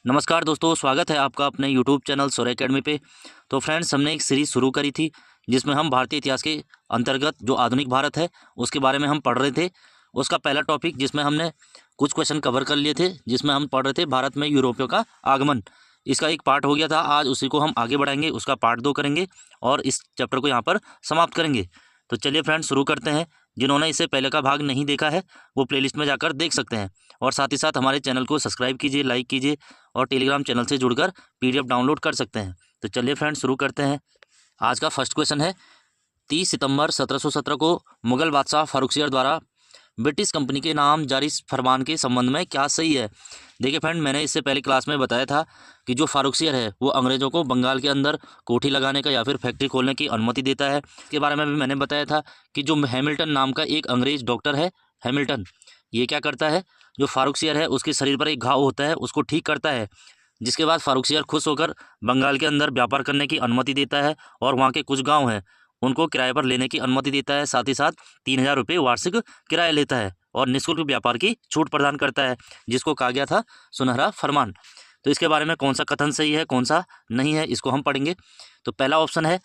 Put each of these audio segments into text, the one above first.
नमस्कार दोस्तों, स्वागत है आपका अपने यूट्यूब चैनल सौर्य एकेडमी पे। तो फ्रेंड्स, हमने एक सीरीज़ शुरू करी थी जिसमें हम भारतीय इतिहास के अंतर्गत जो आधुनिक भारत है उसके बारे में हम पढ़ रहे थे। उसका पहला टॉपिक जिसमें हमने कुछ क्वेश्चन कवर कर लिए थे, जिसमें हम पढ़ रहे थे भारत में यूरोपियों का आगमन। इसका एक पार्ट हो गया था, आज उसी को हम आगे बढ़ाएंगे, उसका पार्ट 2 करेंगे और इस चैप्टर को यहाँ पर समाप्त करेंगे। तो चलिए फ्रेंड्स, शुरू करते हैं। जिन्होंने इससे पहले का भाग नहीं देखा है वो प्लेलिस्ट में जाकर देख सकते हैं, और साथ ही साथ हमारे चैनल को सब्सक्राइब कीजिए, लाइक कीजिए और टेलीग्राम चैनल से जुड़कर पीडीएफ डाउनलोड कर सकते हैं। तो चलिए फ्रेंड्स, शुरू करते हैं। आज का फर्स्ट क्वेश्चन है, 30 सितंबर 1717 को मुगल बादशाह फारुखसियर द्वारा ब्रिटिश कंपनी के नाम जारी फरमान के संबंध में क्या सही है। देखिए फ्रेंड, मैंने इससे पहले क्लास में बताया था कि जो फारुखसियर है वो अंग्रेज़ों को बंगाल के अंदर कोठी लगाने का या फिर फैक्ट्री खोलने की अनुमति देता है। इसके बारे में भी मैंने बताया था कि जो हैमिल्टन नाम का एक अंग्रेज डॉक्टर है, हैमिल्टन, ये क्या करता है, जो फारुखसियर है उसके शरीर पर एक घाव होता है उसको ठीक करता है, जिसके बाद फारुखसियर खुश होकर बंगाल के अंदर व्यापार करने की अनुमति देता है और वहाँ के कुछ गाँव हैं उनको किराए पर लेने की अनुमति देता है। साथ ही साथ 3000 रुपये वार्षिक किराया लेता है और निःशुल्क व्यापार की छूट प्रदान करता है, जिसको कहा गया था सुनहरा फरमान। तो इसके बारे में कौन सा कथन सही है, कौन सा नहीं है, इसको हम पढ़ेंगे। तो पहला ऑप्शन है,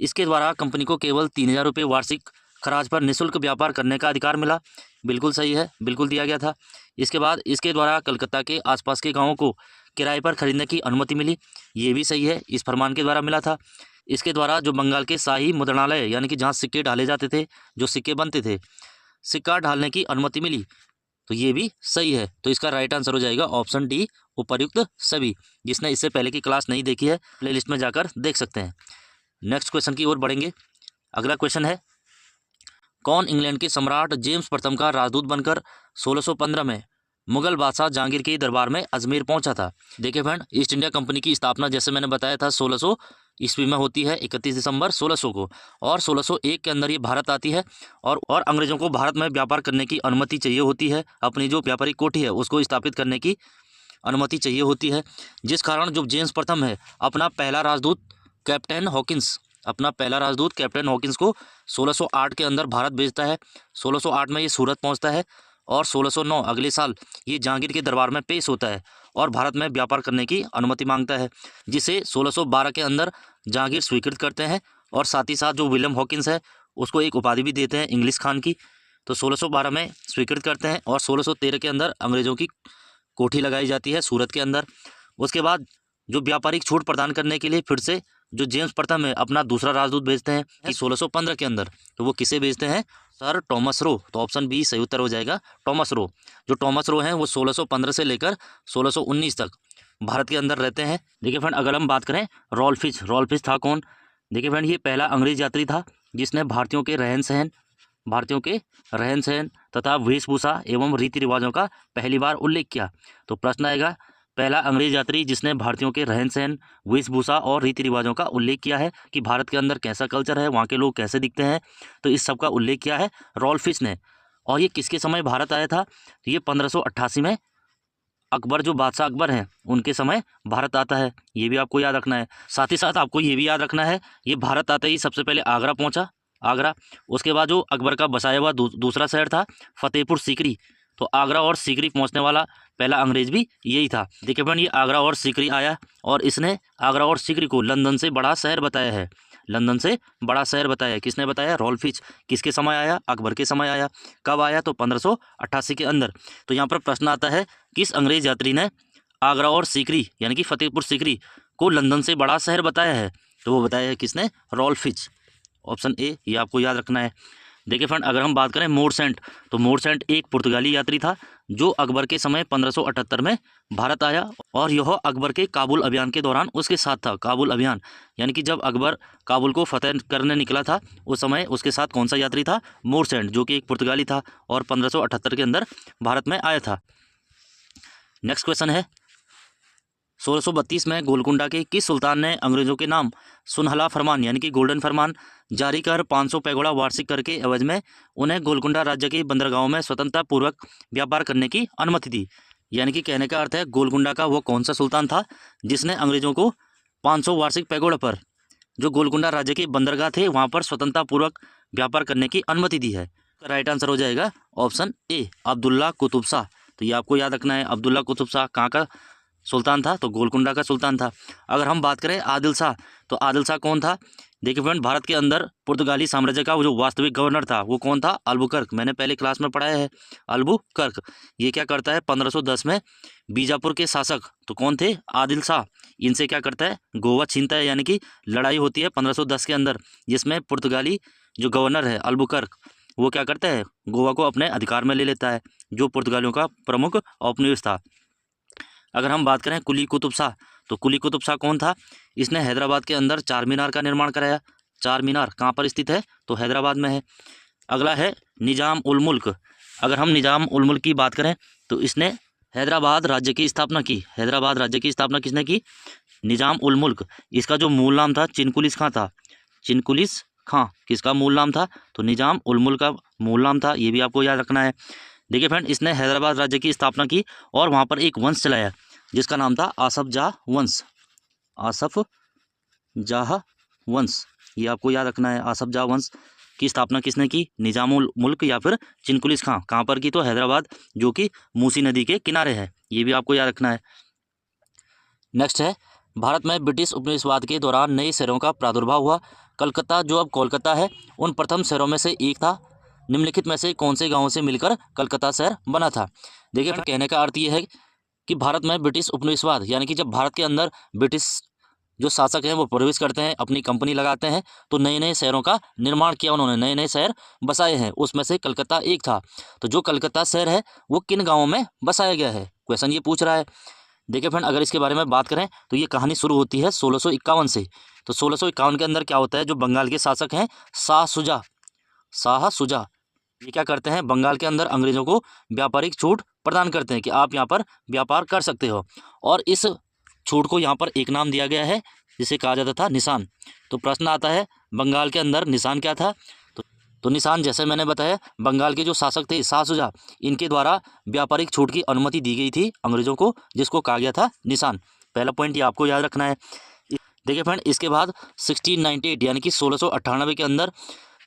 इसके द्वारा कंपनी को केवल 3000 रुपये वार्षिक खराज पर निःशुल्क व्यापार करने का अधिकार मिला। बिल्कुल सही है, बिल्कुल दिया गया था। इसके बाद इसके द्वारा कलकत्ता के आसपास के गाँवों को किराए पर खरीदने की अनुमति मिली। ये भी सही है, इस फरमान के द्वारा मिला था। इसके द्वारा जो बंगाल के शाही मुद्रणालय यानी कि जहाँ सिक्के ढाले जाते थे, जो सिक्के बनते थे, सिक्का ढालने की अनुमति मिली। तो ये भी सही है। तो इसका राइट आंसर हो जाएगा ऑप्शन डी, उपर्युक्त सभी। जिसने इससे पहले की क्लास नहीं देखी है प्लेलिस्ट में जाकर देख सकते हैं। नेक्स्ट क्वेश्चन की ओर बढ़ेंगे। अगला क्वेश्चन है, कौन इंग्लैंड के सम्राट जेम्स प्रथम का राजदूत बनकर 1615 में मुगल बादशाह जहांगीर के दरबार में अजमेर पहुंचा था। देखिए फ्रेंड, ईस्ट इंडिया कंपनी की स्थापना जैसे मैंने बताया था 1600 ईस्वी में होती है, 31 दिसंबर 1600 को, और 1601 के अंदर ये भारत आती है और अंग्रेज़ों को भारत में व्यापार करने की अनुमति चाहिए होती है। अपनी जो व्यापारिक कोठी है उसको स्थापित करने की अनुमति चाहिए होती है, जिस कारण जो जेम्स प्रथम है अपना पहला राजदूत कैप्टन हॉकिंस को 1608 के अंदर भारत भेजता है। 1608 में ये सूरत पहुंचता है और 1609 अगले साल ये जहांगीर के दरबार में पेश होता है और भारत में व्यापार करने की अनुमति मांगता है, जिसे 1612 के अंदर जहांगीर स्वीकृत करते हैं। और साथ ही साथ जो विलियम हॉकिंस है उसको एक उपाधि भी देते हैं, इंग्लिश खान की। तो 1612 में स्वीकृत करते हैं और 1613 के अंदर अंग्रेज़ों की कोठी लगाई जाती है सूरत के अंदर। उसके बाद जो व्यापारिक छूट प्रदान करने के लिए फिर से जो जेम्स प्रथम है अपना दूसरा राजदूत भेजते हैं कि 1615 के अंदर। तो वो किसे भेजते हैं? Sir Thomas Roe. तो ऑप्शन बी सही उत्तर हो जाएगा, टॉमस रो। जो टॉमस रो हैं वो 1615 से लेकर 1619 तक भारत के अंदर रहते हैं। देखिए फ्रेंड, अगर हम बात करें रॉल्फ फिच था कौन? देखिए फ्रेंड, ये पहला अंग्रेज यात्री था जिसने भारतीयों के रहन सहन तथा वेशभूषा एवं रीति रिवाजों का पहली बार उल्लेख किया। तो प्रश्न आएगा, पहला अंग्रेज यात्री जिसने भारतीयों के रहन सहन, वेशभूषा और रीति रिवाजों का उल्लेख किया है कि भारत के अंदर कैसा कल्चर है, वहाँ के लोग कैसे दिखते हैं, तो इस सब का उल्लेख किया है रॉल्फ फिच ने। और ये किसके समय भारत आया था? तो ये 1588 में अकबर, जो बादशाह अकबर हैं उनके समय भारत आता है। ये भी आपको याद रखना है। साथ ही साथ आपको ये भी याद रखना है, ये भारत आते ही सबसे पहले आगरा पहुँचा, आगरा। उसके बाद जो अकबर का बसाया हुआ दूसरा शहर था फतेहपुर सीकरी। तो आगरा और सीकरी पहुंचने वाला पहला अंग्रेज भी यही था। देखिए फ्रेंड, ये आगरा और सीकरी आया और इसने आगरा और सीकरी को लंदन से बड़ा शहर बताया है। लंदन से बड़ा शहर बताया है। किसने बताया? Ralph Fitch. किसके समय आया? अकबर के समय आया। कब आया? तो 1588 के अंदर। तो यहाँ पर प्रश्न आता है, किस अंग्रेज यात्री ने आगरा और सीकरी यानी कि फतेहपुर सीकरी को लंदन से बड़ा शहर बताया है? तो वो बताया है किसने? Rolf Fitch. ऑप्शन ए, ये आपको याद रखना है। देखिए फ्रेंड, अगर हम बात करें मोरसेंट, तो मोरसेंट एक पुर्तगाली यात्री था जो अकबर के समय 1578 में भारत आया और यह अकबर के काबुल अभियान के दौरान उसके साथ था। काबुल अभियान यानी कि जब अकबर काबुल को फतेह करने निकला था उस समय उसके साथ कौन सा यात्री था? मोरसेंट, जो कि एक पुर्तगाली था और 1578 के अंदर भारत में आया था। नेक्स्ट क्वेश्चन है, 1632 में गोलकुंडा के किस सुल्तान ने अंग्रेजों के नाम सुनहला फरमान यानी कि गोल्डन फरमान जारी कर 500 पैगोड़ा वार्षिक कर के एवज में उन्हें गोलकुंडा राज्य के बंदरगाहों में स्वतंत्रता पूर्वक व्यापार करने की अनुमति दी? यानी कि कहने का अर्थ है, गोलकुंडा का वो कौन सा सुल्तान था जिसने अंग्रेजों को 500 वार्षिक पैगोड़ा पर जो गोलकुंडा राज्य के बंदरगाह थे वहाँ पर स्वतंत्रता पूर्वक व्यापार करने की अनुमति दी है? राइट आंसर हो जाएगा ऑप्शन ए, अब्दुल्ला कुतुब शाह। तो ये आपको याद रखना है, अब्दुल्ला कुतुब शाह कहाँ का सुल्तान था, तो गोलकुंडा का सुल्तान था। अगर हम बात करें आदिल शाह, तो आदिल शाह कौन था? देखिए फ्रेंड, भारत के अंदर पुर्तगाली साम्राज्य का वो जो वास्तविक गवर्नर था वो कौन था? अल्बुकर्क। मैंने पहले क्लास में पढ़ाया है अल्बुकर्क। ये क्या करता है? 1510 में बीजापुर के शासक तो कौन थे? आदिल शाह। इनसे क्या करता है? गोवा छीनता है, यानी कि लड़ाई होती है 1510 के अंदर, जिसमें पुर्तगाली जो गवर्नर है अल्बुकर्क, वो क्या करता है? गोवा को अपने अधिकार में ले लेता है, जो पुर्तगालियों का प्रमुख औपनिवेश था। अगर हम बात करें कुली कुतुब शाह, तो कुली कुतुब शाह कौन था? इसने हैदराबाद के अंदर चार मीनार का निर्माण कराया। चार मीनार कहाँ पर स्थित है? तो हैदराबाद में है। अगला है निज़ाम उल मुल्क। अगर हम निज़ाम उल मुल्क की बात करें तो इसने हैदराबाद राज्य की स्थापना की। हैदराबाद राज्य की स्थापना किसने की? निज़ाम उल मुल्क। इसका जो मूल नाम था चिनकुलिस खां था। चिनकुलिस खां किसका मूल नाम था? तो निज़ाम उल मुल्क का मूल नाम था। ये भी आपको याद रखना है। देखिए फ्रेंड, इसने हैदराबाद राज्य की स्थापना की और वहाँ पर एक वंश चलाया जिसका नाम था आसफ जाह वंश। आसफ जाह वंश, ये आपको याद रखना है। आसफ जाह वंश की स्थापना किसने की? निज़ामुल मुल्क या फिर चिनकुलिस खां। कहाँ पर की? तो हैदराबाद, जो कि मूसी नदी के किनारे है। ये भी आपको याद रखना है। नेक्स्ट है, भारत में ब्रिटिश उपनिवेशवाद के दौरान नए शहरों का प्रादुर्भाव हुआ। कलकत्ता, जो अब कोलकाता है, उन प्रथम शहरों में से एक था। निम्नलिखित में से कौन से गांवों से मिलकर कलकत्ता शहर बना था? देखिए, कहने का अर्थ ये है कि भारत में ब्रिटिश उपनिवेशवाद, यानी कि जब भारत के अंदर ब्रिटिश जो शासक हैं वो प्रवेश करते हैं, अपनी कंपनी लगाते हैं, तो नए नए शहरों का निर्माण किया उन्होंने, नए नए शहर बसाए हैं। उसमें से कलकत्ता एक था। तो जो कलकत्ता शहर है वो किन गाँवों में बसाया गया है? क्वेश्चन ये पूछ रहा है। देखिए फ्रेंड, अगर इसके बारे में बात करें तो ये कहानी शुरू होती है 1651 से। तो 1651 के अंदर क्या होता है? जो बंगाल के शासक हैं शाह सुजा, ये क्या करते हैं? बंगाल के अंदर अंग्रेजों को व्यापारिक छूट प्रदान करते हैं कि आप यहाँ पर व्यापार कर सकते हो, और इस छूट को यहाँ पर एक नाम दिया गया है जिसे कहा जाता था निशान। तो प्रश्न आता है, बंगाल के अंदर निशान क्या था? तो निशान, जैसे मैंने बताया, बंगाल के जो शासक थे शाह सुजा, इनके द्वारा व्यापारिक छूट की अनुमति दी गई थी अंग्रेजों को, जिसको कहा गया था निशान। पहला पॉइंट ये आपको याद रखना है। देखिए फ्रेंड, इसके बाद 1698 यानी कि 1698 के अंदर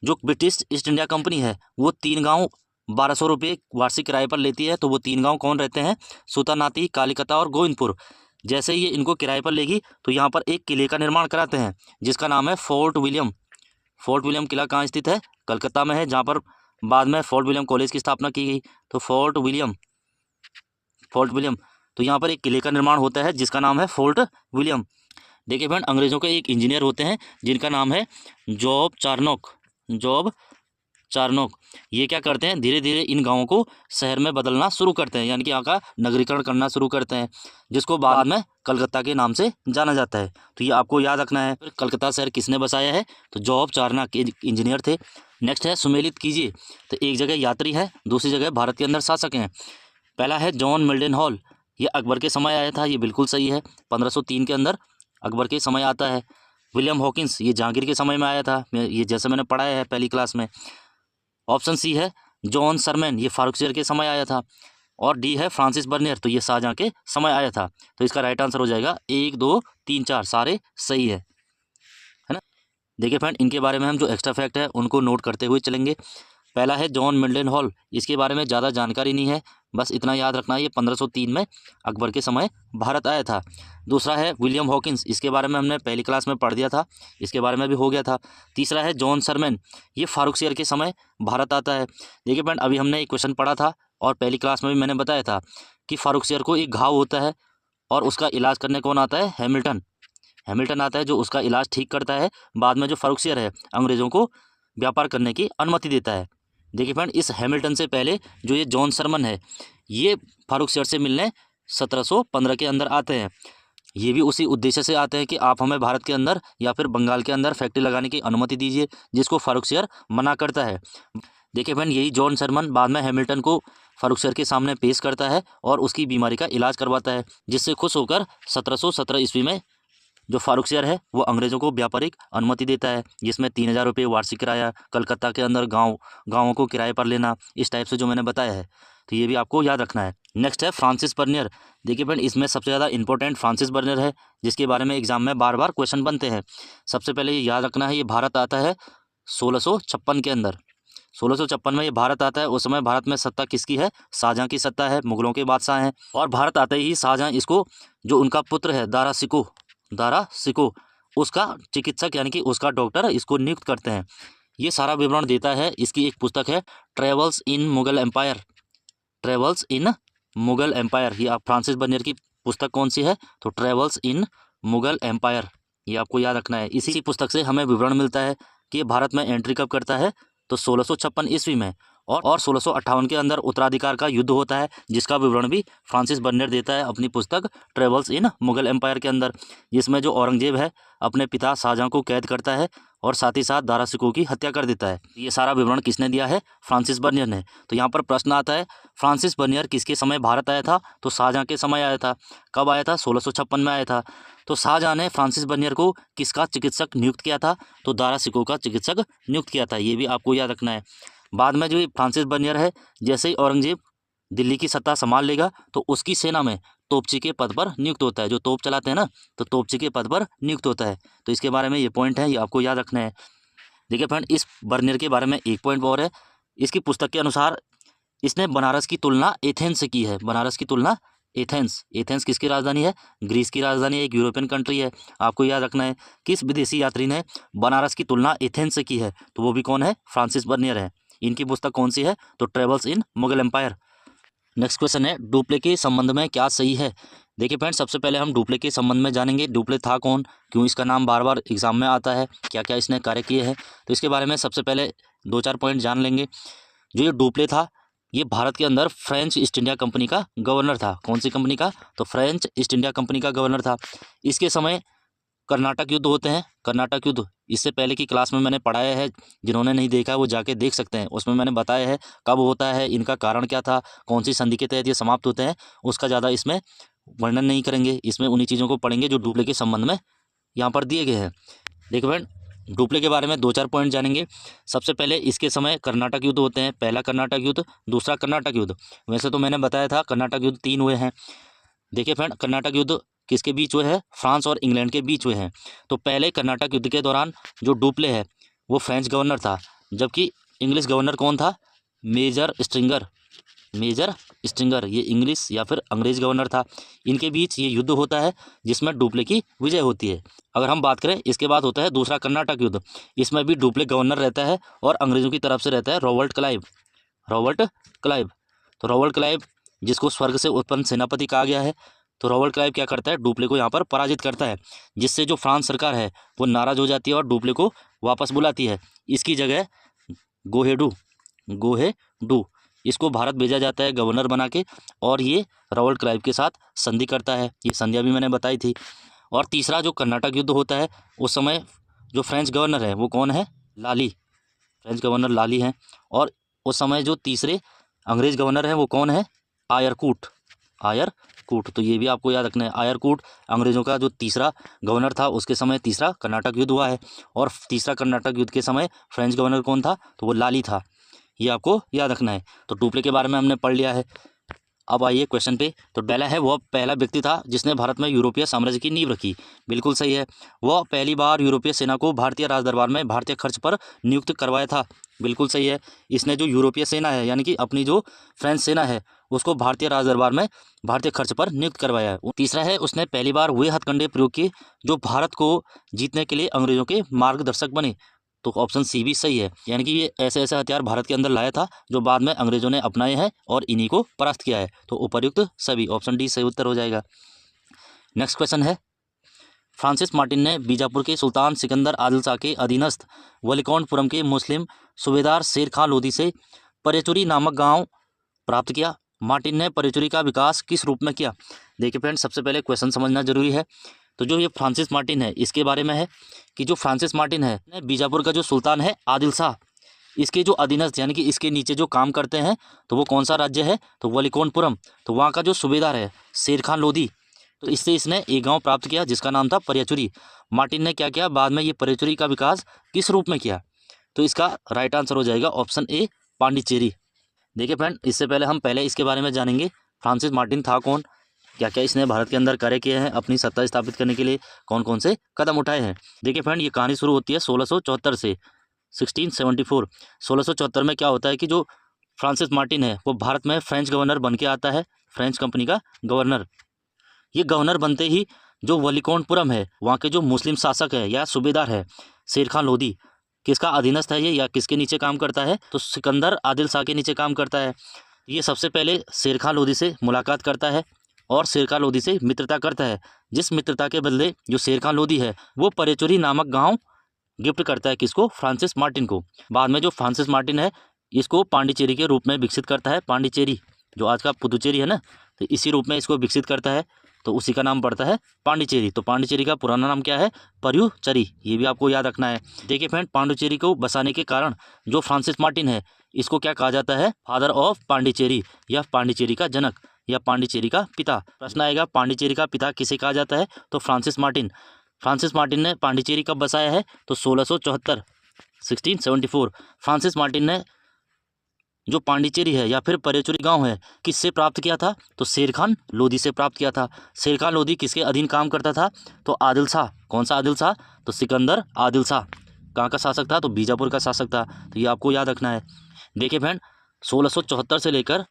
जो ब्रिटिश ईस्ट इंडिया कंपनी है वो 3 गांव 1200 रुपये वार्षिक किराए पर लेती है। तो वो 3 गांव कौन रहते हैं? सुतानाती, कालीकता और गोविंदपुर। जैसे ही ये इनको किराए पर लेगी तो यहाँ पर एक किले का निर्माण कराते हैं जिसका नाम है फोर्ट विलियम। फोर्ट विलियम किला कहाँ स्थित है? कलकत्ता में है, जहाँ पर बाद में फोर्ट विलियम कॉलेज की स्थापना की गई। तो फोर्ट विलियम, तो यहाँ पर एक किले का निर्माण होता है जिसका नाम है फोर्ट विलियम। देखिए फ्रेंड, अंग्रेजों के एक इंजीनियर होते हैं जिनका नाम है जॉब चार्नोक। ये क्या करते हैं? धीरे धीरे इन गांवों को शहर में बदलना शुरू करते हैं, यानी कि यहाँ का नगरीकरण करना शुरू करते हैं, जिसको बाद में कलकत्ता के नाम से जाना जाता है। तो ये आपको याद रखना है। फिर कलकत्ता शहर किसने बसाया है? तो जॉब चार्नोक इंजीनियर थे। नेक्स्ट है, सुमेलित कीजिए। तो एक जगह यात्री है, दूसरी जगह भारत के अंदर शासक हैं। पहला है जॉन मिल्डन हॉल, ये अकबर के समय आया था। ये बिल्कुल सही है, 1503 के अंदर अकबर के समय आता है। विलियम हॉकिंस, ये जहांगीर के समय में आया था, ये जैसे मैंने पढ़ाया है पहली क्लास में। ऑप्शन सी है जॉन सरमैन, ये फारुखसियर के समय आया था। और डी है फ्रांसिस बर्नियर, तो ये शाहजहाँ के समय आया था। तो इसका राइट आंसर हो जाएगा 1, 2, 3, 4, सारे सही है ना। देखिए फ्रेंड, इनके बारे में हम जो एक्स्ट्रा फैक्ट है उनको नोट करते हुए चलेंगे। पहला है जॉन मिल्डन हॉल, इसके बारे में ज़्यादा जानकारी नहीं है, बस इतना याद रखना है, ये 1503 में अकबर के समय भारत आया था। दूसरा है विलियम हॉकिंस, इसके बारे में हमने पहली क्लास में पढ़ दिया था, इसके बारे में भी हो गया था। तीसरा है जॉन सरमैन, ये फारुखसियर के समय भारत आता है। देखिए फ्रेंड, अभी हमने एक क्वेश्चन पढ़ा था और पहली क्लास में भी मैंने बताया था कि फारुखसियर को एक घाव होता है और उसका इलाज करने कौन आता है? हैमिल्टन आता है, जो उसका इलाज ठीक करता है। बाद में जो फारुखसियर है अंग्रेज़ों को व्यापार करने की अनुमति देता है। देखिए फ्रेंड, इस हैमिल्टन से पहले जो ये जॉन सरमन है, ये फारुखसियर से मिलने 1715 के अंदर आते हैं। ये भी उसी उद्देश्य से आते हैं कि आप हमें भारत के अंदर या फिर बंगाल के अंदर फैक्ट्री लगाने की अनुमति दीजिए, जिसको फारुखसियर मना करता है। देखिए फ्रेंड, यही जॉन सरमन बाद में हैमिल्टन को फारुखसियर के सामने पेश करता है और उसकी बीमारी का इलाज करवाता है, जिससे खुश होकर 1717 ईस्वी में जो फारुखसियर है वो अंग्रेज़ों को व्यापारिक अनुमति देता है, जिसमें 3000 रुपये वार्षिक किराया, कलकत्ता के अंदर गाँवों को किराए पर लेना, इस टाइप से जो मैंने बताया है। तो ये भी आपको याद रखना है। नेक्स्ट है फ्रांसिस बर्नियर। देखिए फ्रेंड, इसमें सबसे ज़्यादा इंपॉर्टेंट फ्रांसिस बर्नियर है, जिसके बारे में एग्जाम में बार बार क्वेश्चन बनते हैं। सबसे पहले ये याद रखना है, ये भारत आता है 1656 के अंदर। 1656 में ये भारत आता है। उस समय भारत में सत्ता किसकी है? शाहजहाँ की सत्ता है, मुगलों के बादशाह हैं। और भारत आते ही शाहजहाँ इसको, जो उनका पुत्र है दारा शिको उसका चिकित्सक यानी कि उसका डॉक्टर इसको नियुक्त करते हैं। ये सारा विवरण देता है। इसकी एक पुस्तक है travels in Mughal empire, travels in Mughal empire. ये आप फ्रांसिस बर्नियर की पुस्तक कौन सी है? तो ट्रेवल्स इन मुगल एम्पायर, ये आपको याद रखना है। इसी पुस्तक से हमें विवरण मिलता है कि ये भारत में एंट्री कब करता है? तो 1656 ईस्वी में। और 1658 के अंदर उत्तराधिकार का युद्ध होता है, जिसका विवरण भी फ्रांसिस बर्नियर देता है अपनी पुस्तक ट्रेवल्स इन मुगल एम्पायर के अंदर, जिसमें जो औरंगजेब है अपने पिता शाहजहाँ को कैद करता है और साथ ही साथ दारा शिकोह की हत्या कर देता है। ये सारा विवरण किसने दिया है? फ्रांसिस बर्नियर ने। तो यहाँ पर प्रश्न आता है, फ्रांसिस बर्नियर किसके समय भारत आया था? तो शाहजहाँ के समय आया था। कब आया था? 1656 में आया था। तो शाहजहाँ ने फ्रांसिस बर्नियर को किसका चिकित्सक नियुक्त किया था? तो दारा शिकोह का चिकित्सक नियुक्त किया था। ये भी आपको याद रखना है। बाद में जो ये फ्रांसिस बर्नियर है, जैसे ही औरंगजेब दिल्ली की सत्ता संभाल लेगा तो उसकी सेना में तोपची के पद पर नियुक्त होता है। जो तोप चलाते हैं ना, तो तोपची के पद पर नियुक्त होता है। तो इसके बारे में ये पॉइंट है, ये आपको याद रखना है। देखिए फ्रेंड, इस बर्नियर के बारे में एक पॉइंट और है। इसकी पुस्तक के अनुसार इसने बनारस की तुलना एथेंस से की है। बनारस की तुलना एथेंस। एथेंस किसकी राजधानी है? ग्रीस की राजधानी है, एक यूरोपियन कंट्री है। आपको याद रखना है किस विदेशी यात्री ने बनारस की तुलना एथेंस से की है? तो वो भी कौन है? फ्रांसिस बर्नियर है। इनकी पुस्तक कौन सी है? तो travels in Mughal empire. Next question है, डुप्ले के संबंध में क्या सही है? देखिए फ्रेंड्स, सबसे पहले हम डुप्ले के संबंध में जानेंगे। डुप्ले था कौन, क्यों इसका नाम बार बार एग्जाम में आता है, क्या क्या इसने कार्य किए हैं, तो इसके बारे में सबसे पहले 2-4 पॉइंट जान लेंगे। जो ये डुप्ले था, ये भारत के अंदर फ्रेंच ईस्ट इंडिया कंपनी का गवर्नर था। कौन सी कंपनी का? तो फ्रेंच ईस्ट इंडिया कंपनी का गवर्नर था। इसके समय कर्नाटक युद्ध होते हैं। कर्नाटक युद्ध इससे पहले की क्लास में मैंने पढ़ाया है, जिन्होंने नहीं देखा वो जाके देख सकते हैं। उसमें मैंने बताया है कब होता है, इनका कारण क्या था, कौन सी संधि के तहत ये समाप्त होते हैं। उसका ज़्यादा इसमें वर्णन नहीं करेंगे। इसमें उन्हीं चीज़ों को पढ़ेंगे जो डुप्ले के संबंध में यहाँ पर दिए गए हैं। देखो फ्रेंड, डुप्ले के बारे में 2-4 पॉइंट जानेंगे। सबसे पहले इसके समय कर्नाटक युद्ध होते हैं। पहला कर्नाटक युद्ध, दूसरा कर्नाटक युद्ध। वैसे तो मैंने बताया था कर्नाटक युद्ध 3 हुए हैं। देखिए फ्रेंड, कर्नाटक युद्ध किसके बीच हुए हैं? फ्रांस और इंग्लैंड के बीच हुए हैं। तो पहले कर्नाटक युद्ध के दौरान जो डुप्ले है वो फ्रेंच गवर्नर था, जबकि इंग्लिश गवर्नर कौन था? Major Stringer. मेजर स्ट्रिंगर ये इंग्लिश या फिर अंग्रेज गवर्नर था। इनके बीच ये युद्ध होता है जिसमें डुप्ले की विजय होती है। अगर हम बात करें, इसके बाद होता है दूसरा कर्नाटक युद्ध। इसमें भी डुप्ले गवर्नर रहता है और अंग्रेजों की तरफ से रहता है रॉबर्ट क्लाइव। Robert Clive. तो रॉबर्ट क्लाइव, जिसको स्वर्ग से उत्पन्न सेनापति कहा गया है, तो रॉबर्ट क्लाइव क्या करता है? डुप्ले को यहाँ पर पराजित करता है, जिससे जो फ्रांस सरकार है वो नाराज हो जाती है और डुप्ले को वापस बुलाती है। इसकी जगह गोहेडू इसको भारत भेजा जाता है गवर्नर बना के, और ये रॉबर्ट क्लाइव के साथ संधि करता है। ये संधियाँ भी मैंने बताई थी। और तीसरा जो कर्नाटक युद्ध होता है, उस समय जो फ्रेंच गवर्नर है वो कौन है? लाली। फ्रेंच गवर्नर लाली हैं। और उस समय जो तीसरे अंग्रेज गवर्नर हैं वो कौन है? आयरकूट। आयरकूट। तो ये भी आपको याद रखना है। आयरकूट अंग्रेजों का जो तीसरा गवर्नर था, उसके समय तीसरा कर्नाटक युद्ध हुआ है। और तीसरा कर्नाटक युद्ध के समय फ्रेंच गवर्नर कौन था? तो वो लाली था। ये आपको याद रखना है। तो डुप्ले के बारे में हमने पढ़ लिया है। अब आइए क्वेश्चन पे। तो डेला है वह पहला व्यक्ति था जिसने भारत में यूरोपीय साम्राज्य की नींव रखी। बिल्कुल सही है। वह पहली बार यूरोपीय सेना को भारतीय राजदरबार में भारतीय खर्च पर नियुक्त करवाया था। बिल्कुल सही है। इसने जो यूरोपीय सेना है, यानी कि अपनी जो फ्रेंच सेना है, उसको भारतीय राजदरबार में भारतीय खर्च पर नियुक्त करवाया है। तीसरा है, उसने पहली बार वे हथकंडे प्रयोग किए जो भारत को जीतने के लिए अंग्रेजों के मार्गदर्शक बने। तो ऑप्शन सी भी सही है, यानी कि ये ऐसे ऐसे हथियार भारत के अंदर लाया था जो बाद में अंग्रेजों ने अपनाए हैं और इन्हीं को परास्त किया है। तो उपर्युक्त सभी, ऑप्शन डी सही उत्तर हो जाएगा। नेक्स्ट क्वेश्चन है, फ्रांसिस मार्टिन ने बीजापुर के सुल्तान सिकंदर आदिल शाह के अधीनस्थ वलिकोंडपुरम के मुस्लिम सूबेदार शेर खां लोधी से परेचुरी नामक गाँव प्राप्त किया। मार्टिन ने परेचुरी का विकास किस रूप में किया? देखिए फ्रेंड्स, सबसे पहले क्वेश्चन समझना जरूरी है। तो जो ये फ्रांसिस मार्टिन है, इसके बारे में है कि जो फ्रांसिस मार्टिन है बीजापुर का जो सुल्तान है आदिल शाह, इसके जो अधीनस्थ यानी कि इसके नीचे जो काम करते हैं, तो वो कौन सा राज्य है? तो वलिकोंडपुरम। तो वहाँ का जो सूबेदार है शेर खां लोधी, तो इससे इसने एक गांव प्राप्त किया जिसका नाम था परेचुरी। मार्टिन ने क्या किया बाद में? ये परेचुरी का विकास किस रूप में किया? तो इसका राइट आंसर हो जाएगा ऑप्शन ए, पांडिचेरी। देखिए फ्रेंड, इससे पहले हम इसके बारे में जानेंगे फ्रांसिस मार्टिन था कौन, क्या क्या इसने भारत के अंदर कार्य किए हैं, अपनी सत्ता स्थापित करने के लिए कौन कौन से कदम उठाए हैं। देखिए फ्रेंड, ये कहानी शुरू होती है 1674 से। 1674। 1674 में क्या होता है कि जो फ्रांसिस मार्टिन है वो भारत में फ्रेंच गवर्नर बन के आता है, फ्रेंच कंपनी का गवर्नर। ये गवर्नर बनते ही जो वलीकोणपुरम है वहाँ के जो मुस्लिम शासक है या सूबेदार है शेर खान लोदी, किसका अधीनस्थ है ये या किसके नीचे काम करता है, तो सिकंदर आदिल शाह के नीचे काम करता है। ये सबसे पहले शेर खान लोदी से मुलाकात करता है और शेर खान लोदी से मित्रता करता है, जिस मित्रता के बदले जो शेर खान लोदी है वो परेचुरी नामक गाँव गिफ्ट करता है किसको, फ्रांसिस मार्टिन को। बाद में जो फ्रांसिस मार्टिन है इसको पांडिचेरी के रूप में विकसित करता है, पांडिचेरी जो आज का पुदुचेरी है ना, तो इसी रूप में इसको विकसित करता है, तो उसी का नाम पड़ता है पांडिचेरी। तो पांडिचेरी का पुराना नाम क्या है, पर्युचेरी, ये भी आपको याद रखना है। देखिए फ्रेंड, पांडिचेरी को बसाने के कारण जो फ्रांसिस मार्टिन है इसको क्या कहा जाता है, फादर ऑफ पांडिचेरी या पांडिचेरी का जनक या पांडिचेरी का पिता। प्रश्न आएगा पांडिचेरी का पिता किसे कहा जाता है, तो फ्रांसिस मार्टिन। फ्रांसिस मार्टिन ने पांडिचेरी कब बसाया है, तो 1674 1674। फ्रांसिस मार्टिन ने जो पांडिचेरी है या फिर परेचुरी गांव है किससे प्राप्त किया था, तो शेर खान लोदी से प्राप्त किया था। शेर खान लोदी किसके अधीन काम करता था, तो आदिल शाह। कौन सा आदिल शाह, तो सिकंदर आदिल शाह। कहाँ का शासक था, तो बीजापुर का शासक था। तो ये आपको याद रखना है। देखिए फ्रेंड, 1674 से लेकर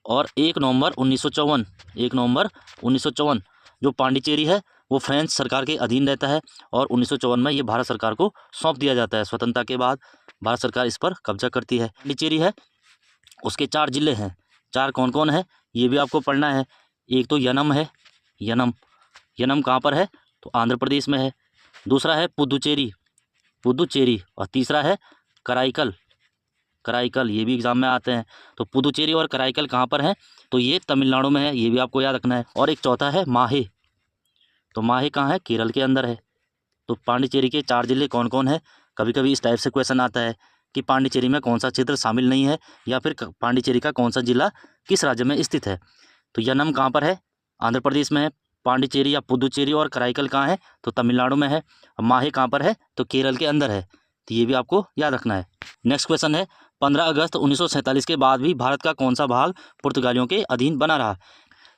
और 1 नवंबर 1954, 1 नवंबर 1954 जो पांडिचेरी है वो फ्रेंच सरकार के अधीन रहता है और 1954 में ये भारत सरकार को सौंप दिया जाता है। स्वतंत्रता के बाद भारत सरकार इस पर कब्जा करती है। पांडिचेरी है उसके 4 जिले हैं, 4 कौन कौन है ये भी आपको पढ़ना है। एक तो यनम है, यनम, यनम कहाँ पर है, तो आंध्र प्रदेश में है। दूसरा है पुदुचेरी, पुदुचेरी। और तीसरा है कराईकल, कराईकल, ये भी एग्जाम में आते हैं। तो पुदुचेरी और कराईकल कहाँ पर हैं, तो ये तमिलनाडु में है, ये भी आपको याद रखना है। और एक चौथा है माहे, तो माहे कहाँ है, केरल के अंदर है। तो पांडिचेरी के 4 जिले कौन कौन है, कभी कभी इस टाइप से क्वेश्चन आता है कि पांडिचेरी में कौन सा क्षेत्र शामिल नहीं है या फिर पांडिचेरी का कौन सा जिला किस राज्य में स्थित है। तो यनम कहाँ पर है, आंध्र प्रदेश में है। पांडिचेरी या पुदुचेरी और कराईकल कहाँ है, तो तमिलनाडु में है। माहे कहाँ पर है, तो केरल के अंदर है। तो ये भी आपको याद रखना है। नेक्स्ट क्वेश्चन है 15 अगस्त 1947 के बाद भी भारत का कौन सा भाग पुर्तगालियों के अधीन बना रहा।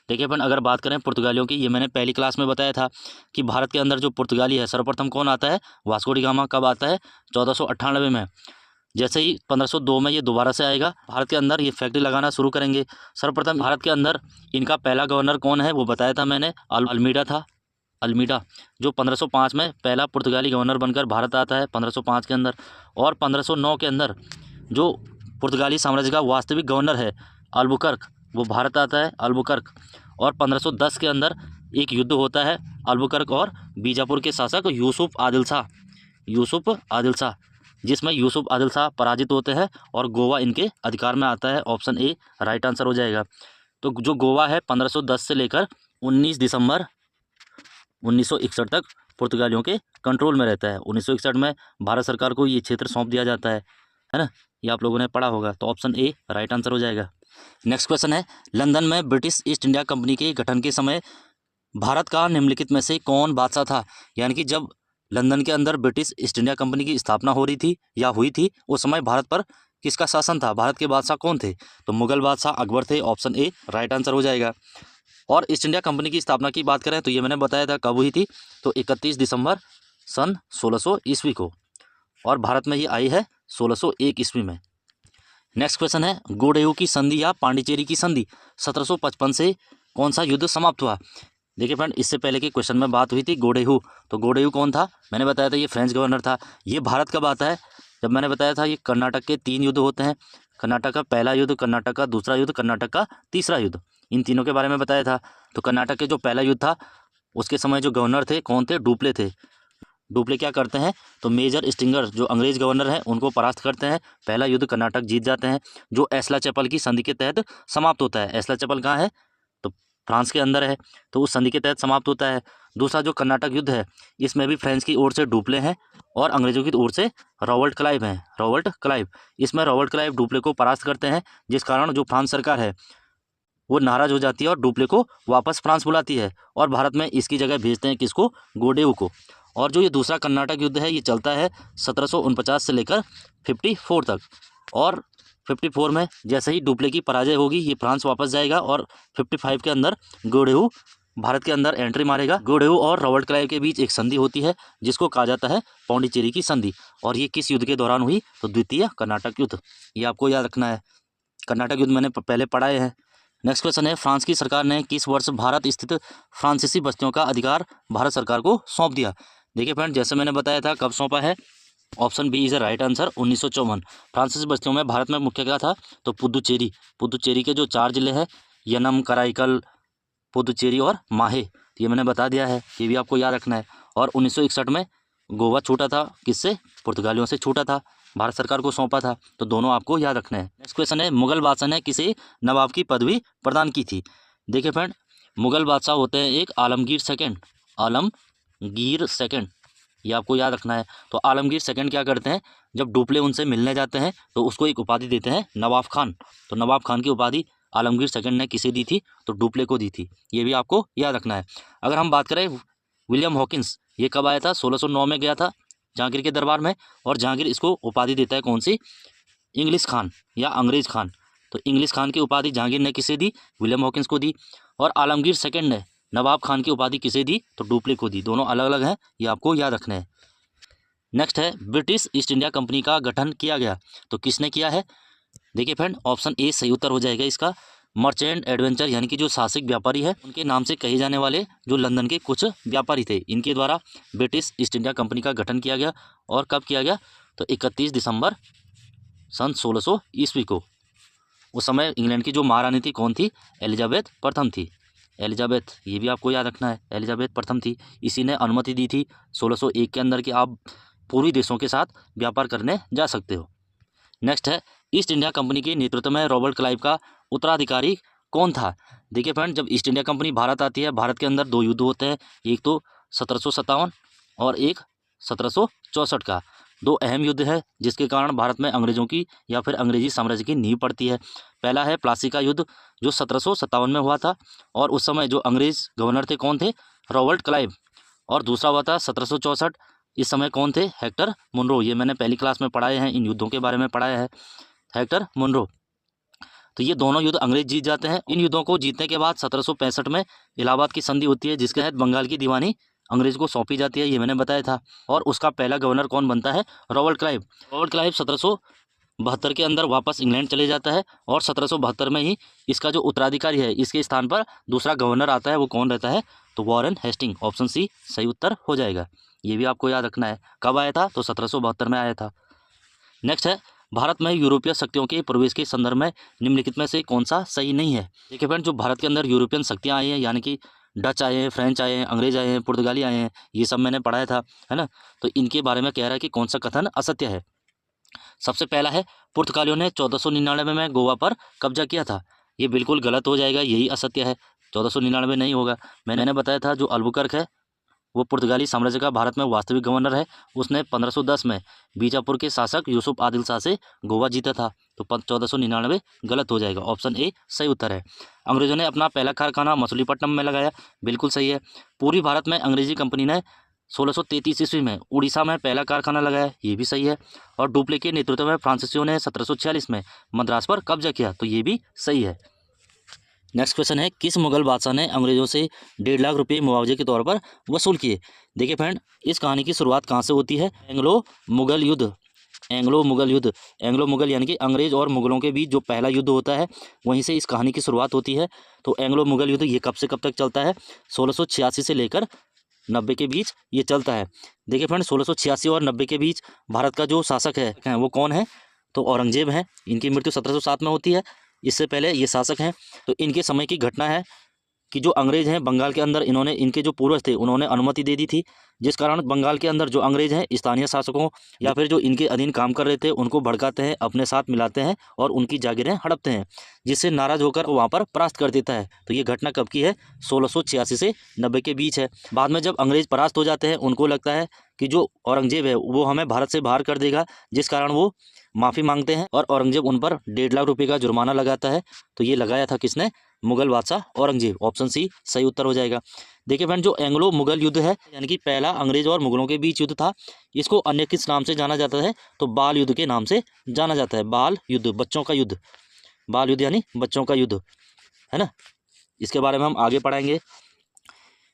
देखिए अपन अगर बात करें पुर्तगालियों की, ये मैंने पहली क्लास में बताया था कि भारत के अंदर जो पुर्तगाली है सर्वप्रथम कौन आता है, वास्को डी गामा। कब आता है, 1498 में। जैसे ही 1502 में ये दोबारा से आएगा भारत के अंदर, ये फैक्ट्री लगाना शुरू करेंगे। सर्वप्रथम भारत के अंदर इनका पहला गवर्नर कौन है वो बताया था मैंने, अल्मीडा था, अल्मीडा, जो 1505 में पहला पुर्तगाली गवर्नर बनकर भारत आता है 1505 के अंदर। और 1509 के अंदर जो पुर्तगाली साम्राज्य का वास्तविक गवर्नर है अल्बुकर्क, वो भारत आता है, अल्बुकर्क। और 1510 के अंदर एक युद्ध होता है अल्बुकर्क और बीजापुर के शासक यूसुफ आदिल शाह, यूसुफ आदिल शाह, जिसमें यूसुफ आदिल शाह पराजित होते हैं और गोवा इनके अधिकार में आता है। ऑप्शन ए राइट आंसर हो जाएगा। तो जो गोवा है 1510 से लेकर 19 दिसंबर 1961 तक पुर्तगालियों के कंट्रोल में रहता है। 1961 में भारत सरकार को ये क्षेत्र सौंप दिया जाता है ना, ये आप लोगों ने पढ़ा होगा। तो ऑप्शन ए राइट आंसर हो जाएगा। नेक्स्ट क्वेश्चन है लंदन में ब्रिटिश ईस्ट इंडिया कंपनी के गठन के समय भारत का निम्नलिखित में से कौन बादशाह था। यानी कि जब लंदन के अंदर ब्रिटिश ईस्ट इंडिया कंपनी की स्थापना हो रही थी या हुई थी, उस समय भारत पर किसका शासन था, भारत के बादशाह कौन थे, तो मुगल बादशाह अकबर थे। ऑप्शन ए राइट आंसर हो जाएगा। और ईस्ट इंडिया कंपनी की स्थापना की बात करें तो ये मैंने बताया था कब हुई थी, तो 31 दिसंबर सन 1600 ईस्वी को, और भारत में ये आई है 1601 ईस्वी में। नेक्स्ट क्वेश्चन है गोडेयू की संधि या पांडिचेरी की संधि 1755 से कौन सा युद्ध समाप्त हुआ। देखिए फ्रेंड, इससे पहले के क्वेश्चन में बात हुई थी गोडेयू, तो गोडेयू कौन था, मैंने बताया था ये फ्रेंच गवर्नर था। ये भारत कब आता है, जब मैंने बताया था ये कर्नाटक के 3 युद्ध होते हैं, कर्नाटक का पहला युद्ध, कर्नाटक का दूसरा युद्ध, कर्नाटक का तीसरा युद्ध, इन तीनों के बारे में बताया था। तो कर्नाटक के जो पहला युद्ध था उसके समय जो गवर्नर थे कौन थे, डुप्ले थे। डुप्ले क्या करते हैं, तो मेजर स्टिंगर जो अंग्रेज गवर्नर हैं उनको परास्त करते हैं, पहला युद्ध कर्नाटक जीत जाते हैं, जो एस्ला चैपल की संधि के तहत समाप्त होता है। एस्ला चैपल कहाँ है, तो फ्रांस के अंदर है, तो उस संधि के तहत समाप्त होता है। दूसरा जो कर्नाटक युद्ध है इसमें भी फ्रेंच की ओर से डुप्ले हैं और अंग्रेजों की ओर से रॉबर्ट क्लाइव हैं, रॉबर्ट क्लाइव। इसमें रॉबर्ट क्लाइव डुप्ले को परास्त करते हैं, जिस कारण जो फ्रांस सरकार है वो नाराज हो जाती है और डुप्ले को वापस फ्रांस बुलाती है और भारत में इसकी जगह भेजते हैं किसको, गोडेयू को। और जो ये दूसरा कर्नाटक युद्ध है ये चलता है 1749 से लेकर 54 तक, और 54 में जैसे ही डुप्ले की पराजय होगी ये फ्रांस वापस जाएगा और 55 के अंदर गोडेयू भारत के अंदर एंट्री मारेगा। गुडेव और रॉबर्ट क्लाइव के बीच एक संधि होती है जिसको कहा जाता है पौंडीचेरी की संधि। और ये किस युद्ध के दौरान हुई? तो द्वितीय कर्नाटक युद्ध। ये आपको याद रखना है। कर्नाटक युद्ध मैंने पहले पढ़ाए हैं। नेक्स्ट क्वेश्चन है, फ्रांस की सरकार ने किस वर्ष भारत स्थित फ्रांसीसी बस्तियों का अधिकार भारत सरकार को सौंप दिया? देखिए फ्रेंड, जैसे मैंने बताया था, कब सौंपा है? Option B is a right answer, 1954। फ्रांसीसी बस्तियों में भारत में मुख्य क्या था? तो पुदुचेरी। पुदुचेरी के जो 4 जिले हैं, यनम, कराईकल, पुदुचेरी और माहे, ये मैंने बता दिया है, ये भी आपको याद रखना है। और 1961 में गोवा छूटा था, किससे? पुर्तगालियों से छूटा था, भारत सरकार को सौंपा था। तो दोनों आपको याद रखना है। नेक्स्ट क्वेश्चन है, मुगल बादशाह ने किसे नवाब की पदवी प्रदान की थी? देखिए फ्रेंड, मुगल बादशाह होते हैं एक आलमगीर सेकंड। आलमगीर सेकंड, ये आपको याद रखना है। तो आलमगीर सेकंड क्या करते हैं, जब डुप्ले उनसे मिलने जाते हैं तो उसको एक उपाधि देते हैं, नवाब खान। तो नवाब खान की उपाधि आलमगीर सेकंड ने किसे दी थी? तो डुप्ले को दी थी। ये भी आपको याद रखना है। अगर हम बात करें विलियम हॉकिंस, ये कब आया था? 1609 में गया था जहांगीर के दरबार में, और जहांगीर इसको उपाधि देता है कौन सी? इंग्लिश खान या अंग्रेज खान। तो इंग्लिश खान की उपाधि जहांगीर ने किसे दी? विलियम हॉकिंस को दी। और आलमगीर सेकंड ने नवाब खान की उपाधि किसे दी? तो डुप्ले को दी। दोनों अलग अलग हैं, ये आपको याद रखना है। नेक्स्ट है, ब्रिटिश ईस्ट इंडिया कंपनी का गठन किया गया, तो किसने किया है? देखिए फ्रेंड, ऑप्शन ए सही उत्तर हो जाएगा इसका। मर्चेंट एडवेंचर यानी कि जो साहसिक व्यापारी है, उनके नाम से कहे जाने वाले जो लंदन के कुछ व्यापारी थे, इनके द्वारा ब्रिटिश ईस्ट इंडिया कंपनी का गठन किया गया। और कब किया गया? तो 31 दिसंबर सन 1600 ईस्वी को। उस समय इंग्लैंड की जो महारानी थी, कौन थी? एलिजाबेथ प्रथम थी। एलिजाबेथ, ये भी आपको याद रखना है, एलिजाबेथ प्रथम थी। इसी ने अनुमति दी थी 1601 के अंदर कि आप पूर्वी देशों के साथ व्यापार करने जा सकते हो। नेक्स्ट है, ईस्ट इंडिया कंपनी के नेतृत्व में रॉबर्ट क्लाइव का उत्तराधिकारी कौन था? देखिए फ्रेंड, जब ईस्ट इंडिया कंपनी भारत आती है, भारत के अंदर 2 युद्ध होते हैं, एक तो 1757 और एक 1764 का। 2 अहम युद्ध है जिसके कारण भारत में अंग्रेजों की या फिर अंग्रेजी साम्राज्य की नींव पड़ती है। पहला है प्लासी का युद्ध जो 1757 में हुआ था, और उस समय जो अंग्रेज गवर्नर थे कौन थे? Robert Clive. और दूसरा हुआ था 1764, इस समय कौन थे? Hector Munro. ये मैंने पहली क्लास में पढ़ाए हैं, इन युद्धों के बारे में पढ़ाया है, हेक्टर मुनरो। तो ये दोनों युद्ध अंग्रेज जीत जाते हैं। इन युद्धों को जीतने के बाद 1765 में इलाहाबाद की संधि होती है, जिसके तहत बंगाल की दीवानी अंग्रेज को सौंपी जाती है, ये मैंने बताया था। और उसका पहला गवर्नर कौन बनता है? Robert Clive. रॉबर्ट क्लाइव 1772 के अंदर वापस इंग्लैंड चले जाता है, और 1772 में ही इसका जो उत्तराधिकारी है, इसके स्थान पर दूसरा गवर्नर आता है, वो कौन रहता है? तो वॉरेन हेस्टिंग। ऑप्शन सी सही उत्तर हो जाएगा। ये भी आपको याद रखना है। कब आया था? तो 1772 में आया था। नेक्स्ट है, भारत में यूरोपीय शक्तियों के प्रवेश के संदर्भ में निम्नलिखित में से कौन सा सही नहीं है? देखिए फ्रेंड, जो भारत के अंदर यूरोपियन शक्तियाँ आई हैं, यानी कि डच आए हैं, फ्रेंच आए हैं, अंग्रेज आए हैं, पुर्तगाली आए हैं, ये सब मैंने पढ़ाया था, है ना। तो इनके बारे में कह रहा है कि कौन सा कथन असत्य है। सबसे पहला है, पुर्तगालियों ने 1499 में गोवा पर कब्जा किया था। ये बिल्कुल गलत हो जाएगा, यही असत्य है। 1499 नहीं होगा। मैंने बताया था जो अल्बुकर्क है वो पुर्तगाली साम्राज्य का भारत में वास्तविक गवर्नर है। उसने 1510 में बीजापुर के शासक यूसुफ आदिल शाह से गोवा जीता था। तो 1499 गलत हो जाएगा। ऑप्शन ए सही उत्तर है। अंग्रेजों ने अपना पहला कारखाना मछलीपट्टनम में लगाया, बिल्कुल सही है। पूर्वी भारत में अंग्रेजी कंपनी ने 1633 ईस्वी में उड़ीसा में पहला कारखाना लगाया, ये भी सही है। और डुप्ले के नेतृत्व में फ्रांसीसियों ने 1746 में मद्रास पर कब्जा किया, तो ये भी सही है। नेक्स्ट क्वेश्चन है, किस मुगल बादशाह ने अंग्रेजों से 1.5 लाख रुपये मुआवजे के तौर पर वसूल किए? देखिए फ्रेंड, इस कहानी की शुरुआत कहाँ से होती है? एंग्लो मुगल युद्ध। एंग्लो मुगल युद्ध, एंग्लो मुगल यानी कि अंग्रेज और मुगलों के बीच जो पहला युद्ध होता है, वहीं से इस कहानी की शुरुआत होती है। तो एंग्लो मुगल युद्ध ये कब से कब तक चलता है? 1686 से लेकर 90 के बीच ये चलता है। देखिए फ्रेंड, 1686 और 90 के बीच भारत का जो शासक है वो कौन है? तो औरंगजेब है। इनकी मृत्यु 1707 में होती है, इससे पहले ये शासक हैं। तो इनके समय की घटना है कि जो अंग्रेज हैं बंगाल के अंदर, इन्होंने, इनके जो पूर्वज थे उन्होंने अनुमति दे दी थी, जिस कारण बंगाल के अंदर जो अंग्रेज हैं स्थानीय शासकों या फिर जो इनके अधीन काम कर रहे थे उनको भड़काते हैं, अपने साथ मिलाते हैं और उनकी जागीरें हड़पते हैं, जिससे नाराज होकर वहाँ पर परास्त कर देता है। तो ये घटना कब की है? 1686 से 90 के बीच है। बाद में जब अंग्रेज परास्त हो जाते हैं, उनको लगता है कि जो औरंगजेब है वो हमें भारत से बाहर कर देगा, जिस कारण वो माफ़ी मांगते हैं और औरंगजेब उन पर 1.5 लाख रुपये का जुर्माना लगाता है। तो ये लगाया था किसने? मुगल बादशाह औरंगजेब। ऑप्शन सी सही उत्तर हो जाएगा। देखिए फ्रेंड, जो एंग्लो मुगल युद्ध है, यानी कि पहला अंग्रेज और मुगलों के बीच युद्ध था, इसको अन्य किस नाम से जाना जाता है? तो बाल युद्ध के नाम से जाना जाता है। बाल युद्ध, बच्चों का युद्ध। बाल युद्ध यानी बच्चों का युद्ध, है ना। इसके बारे में हम आगे पढ़ाएंगे।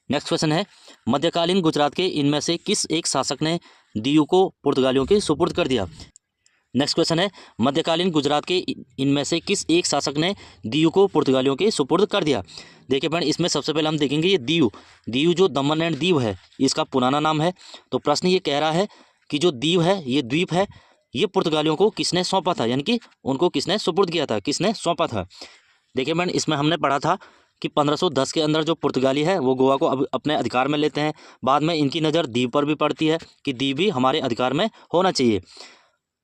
नेक्स्ट क्वेश्चन है, मध्यकालीन गुजरात के इनमें से किस एक शासक ने दीव को पुर्तगालियों के सुपुर्द कर दिया। नेक्स्ट क्वेश्चन है, मध्यकालीन गुजरात के इनमें से किस एक शासक ने दीव को पुर्तगालियों के सुपुर्द कर दिया। देखिए फ्रेंड, इसमें सबसे पहले हम देखेंगे ये दीव जो दमन एंड दीव है इसका पुराना नाम है। तो प्रश्न ये कह रहा है कि जो दीव है ये द्वीप है, ये पुर्तगालियों को किसने सौंपा था, यानी कि उनको किसने सुपुर्द किया था, किसने सौंपा था। देखिए फ्रेंड, इसमें हमने पढ़ा था कि 1510 के अंदर जो पुर्तगाली है वो गोवा को अब अपने अधिकार में लेते हैं। बाद में इनकी नज़र दीव पर भी पड़ती है कि दीव भी हमारे अधिकार में होना चाहिए।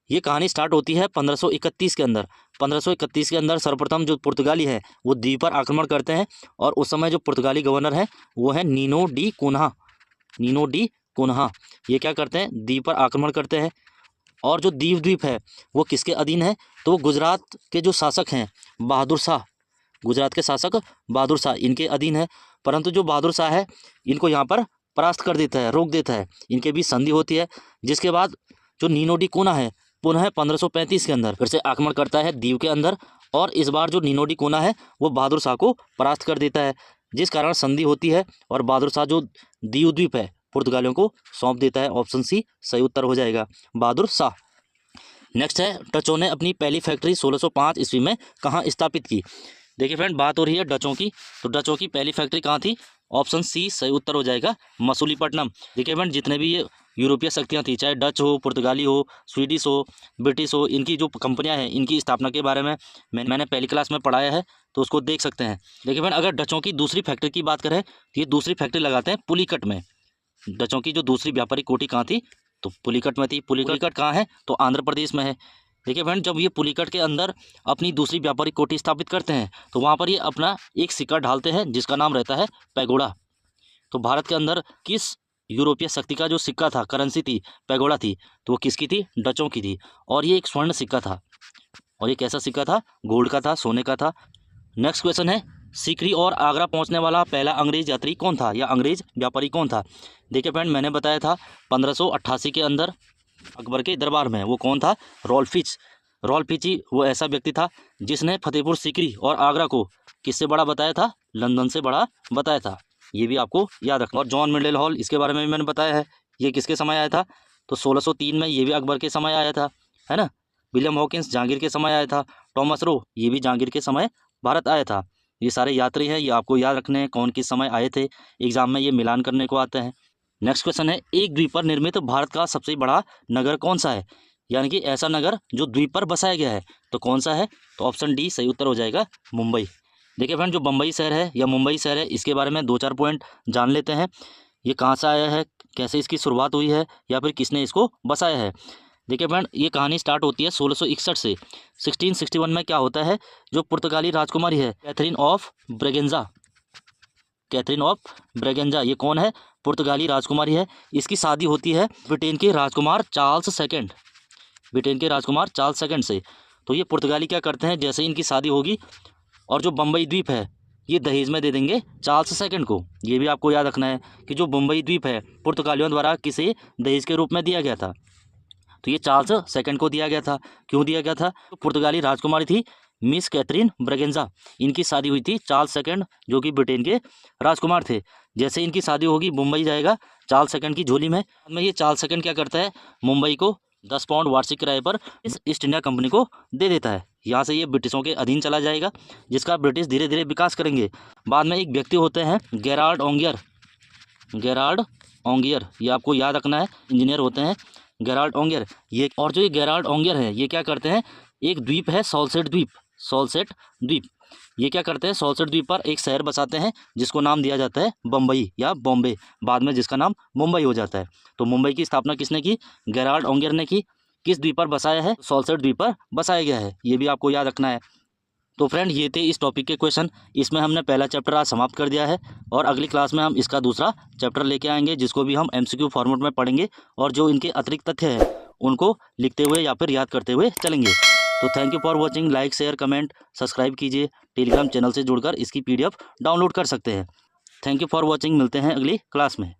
ये कहानी स्टार्ट होती है 1531 के अंदर। 1531 के अंदर सर्वप्रथम जो पुर्तगाली है वो दीव पर आक्रमण करते हैं और उस समय जो पुर्तगाली गवर्नर है वो है नीनो डी कुन्हा। ये क्या करते हैं, दीव पर आक्रमण करते हैं। और जो दीव द्वीप है वो किसके अधीन है, तो वो गुजरात के जो शासक हैं बहादुर शाह, गुजरात के शासक बहादुर शाह इनके अधीन है। परंतु जो बहादुर शाह है इनको यहाँ पर परास्त कर देता है, रोक देता है। इनके बीच संधि होती है, जिसके बाद जो नीनो डी कुन्हा है पुनः 1535 के अंदर फिर से आक्रमण करता है दीव के अंदर, और इस बार जो नीनो डी कुन्हा है वो बहादुर शाह को परास्त कर देता है, जिस कारण संधि होती है और बहादुर शाह जो दीव द्वीप है पुर्तगालियों को सौंप देता है। ऑप्शन सी सही उत्तर हो जाएगा, बहादुर शाह। नेक्स्ट है, डचों ने अपनी पहली फैक्ट्री 1605 ईस्वी में कहाँ स्थापित की। देखिए फ्रेंड, बात हो रही है डचों की, तो डचों की पहली फैक्ट्री कहाँ थी, ऑप्शन सी सही उत्तर हो जाएगा, मसूलीपट्टनम। देखिए फ्रेंड, जितने भी ये यूरोपीय शक्तियाँ थी, चाहे डच हो, पुर्तगाली हो, स्वीडिश हो, ब्रिटिश हो, इनकी जो कंपनियां हैं इनकी स्थापना के बारे में मैंने पहली क्लास में पढ़ाया है, तो उसको देख सकते हैं। देखिए फ्रेंड, अगर डचों की दूसरी फैक्ट्री की बात करें तो ये दूसरी फैक्ट्री लगाते हैं पुलिकट में। डचों की जो दूसरी व्यापारिक कोठी कहाँ थी, तो पुलिकट में थी। पुलिकट कहाँ है, तो आंध्र प्रदेश में है। देखिए फ्रेंड, जब ये पुलिकट के अंदर अपनी दूसरी व्यापारिक कोठी स्थापित करते हैं तो वहाँ पर ये अपना एक सिक्का ढालते हैं जिसका नाम रहता है पैगोडा। तो भारत के अंदर किस यूरोपीय शक्ति का जो सिक्का था, करेंसी थी, पैगोडा थी, तो वो किसकी थी, डचों की थी। और ये एक स्वर्ण सिक्का था। और ये कैसा सिक्का था, गोल्ड का था, सोने का था। नेक्स्ट क्वेश्चन है, सीकरी और आगरा पहुंचने वाला पहला अंग्रेज यात्री कौन था, या अंग्रेज व्यापारी कौन था। देखिए फ्रेंड, मैंने बताया था 1588 के अंदर अकबर के दरबार में, वो कौन था, रॉल्फिच ही वो ऐसा व्यक्ति था जिसने फतेहपुर सीकरी और आगरा को किससे बड़ा बताया था, लंदन से बड़ा बताया था। ये भी आपको याद रखना। और जॉन मिंडेल हॉल, इसके बारे में भी मैंने बताया है, ये किसके समय आया था, तो 1603 में, ये भी अकबर के समय आया था, है ना। विलियम हॉकिंस जहांगीर के समय आया था। टॉमस रो, ये भी जहांगीर के समय भारत आया था। ये सारे यात्री हैं, ये आपको याद रखने हैं कौन किस समय आए थे, एग्जाम में ये मिलान करने को आते हैं। नेक्स्ट क्वेश्चन है, एक द्वीप पर निर्मित भारत का सबसे बड़ा नगर कौन सा है, यानी कि ऐसा नगर जो द्वीप पर बसाया गया है, तो कौन सा है, तो ऑप्शन डी सही उत्तर हो जाएगा, मुंबई। देखिए फ्रेंड, जो बम्बई शहर है या मुंबई शहर है, इसके बारे में 2-4 पॉइंट जान लेते हैं। ये कहाँ से आया है, कैसे इसकी शुरुआत हुई है, या फिर किसने इसको बसाया है। देखिए फ्रेंड, ये कहानी स्टार्ट होती है 1661 से। 1661 में क्या होता है, जो पुर्तगाली राजकुमारी है कैथरीन ऑफ ब्रेगेंजा, ये कौन है, पुर्तगाली राजकुमारी है। इसकी शादी होती है ब्रिटेन के राजकुमार चार्ल्स सेकंड से। तो ये पुर्तगाली क्या करते हैं, जैसे इनकी शादी होगी और जो बम्बई द्वीप है ये दहेज में दे देंगे चार्ल्स सेकंड को। ये भी आपको याद रखना है कि जो बम्बई द्वीप है पुर्तगालियों द्वारा किसे दहेज के रूप में दिया गया था, तो ये चार्ल्स सेकंड को दिया गया था। क्यों दिया गया था, तो पुर्तगाली राजकुमारी थी मिस कैथरीन ब्रेगेंजा, इनकी शादी हुई थी चार्ल्स सेकंड जो कि ब्रिटेन के राजकुमार थे। जैसे इनकी शादी होगी मुंबई जाएगा चार्ल्स सेकंड की झोली में। ये चार्ल्स सेकंड क्या करता है, मुंबई को 10 पाउंड वार्षिक किराए पर इस ईस्ट इंडिया कंपनी को दे देता है। यहाँ से ये ब्रिटिशों के अधीन चला जाएगा, जिसका ब्रिटिश धीरे धीरे विकास करेंगे। बाद में एक व्यक्ति होते हैं गेराल्ड ओंगियर, ये आपको याद रखना है, इंजीनियर होते हैं गेराल्ड ओंगियर ये। और जो ये गेराल्ड ओंगियर है ये क्या करते हैं, एक द्वीप है सॉल्सेट द्वीप, ये क्या करते हैं, सॉल्सेट द्वीप पर एक शहर बसाते हैं जिसको नाम दिया जाता है बम्बई या बॉम्बे, बाद में जिसका नाम मुंबई हो जाता है। तो मुंबई की स्थापना किसने की, गेराल्ड ओंगियर ने की। किस द्वीप पर बसाया है, सॉल्सेट द्वीप पर बसाया गया है, ये भी आपको याद रखना है। तो फ्रेंड, ये थे इस टॉपिक के क्वेश्चन। इसमें हमने पहला चैप्टर आज समाप्त कर दिया है और अगली क्लास में हम इसका दूसरा चैप्टर लेके आएंगे, जिसको भी हम MCQ फॉर्मेट में पढ़ेंगे और जो इनके अतिरिक्त तथ्य हैं उनको लिखते हुए या फिर याद करते हुए चलेंगे। तो thank you for watching, like share comment subscribe कीजिए। टेलीग्राम चैनल से जुड़कर इसकी PDF डाउनलोड कर सकते हैं। थैंक यू फॉर वॉचिंग, मिलते हैं अगली क्लास में।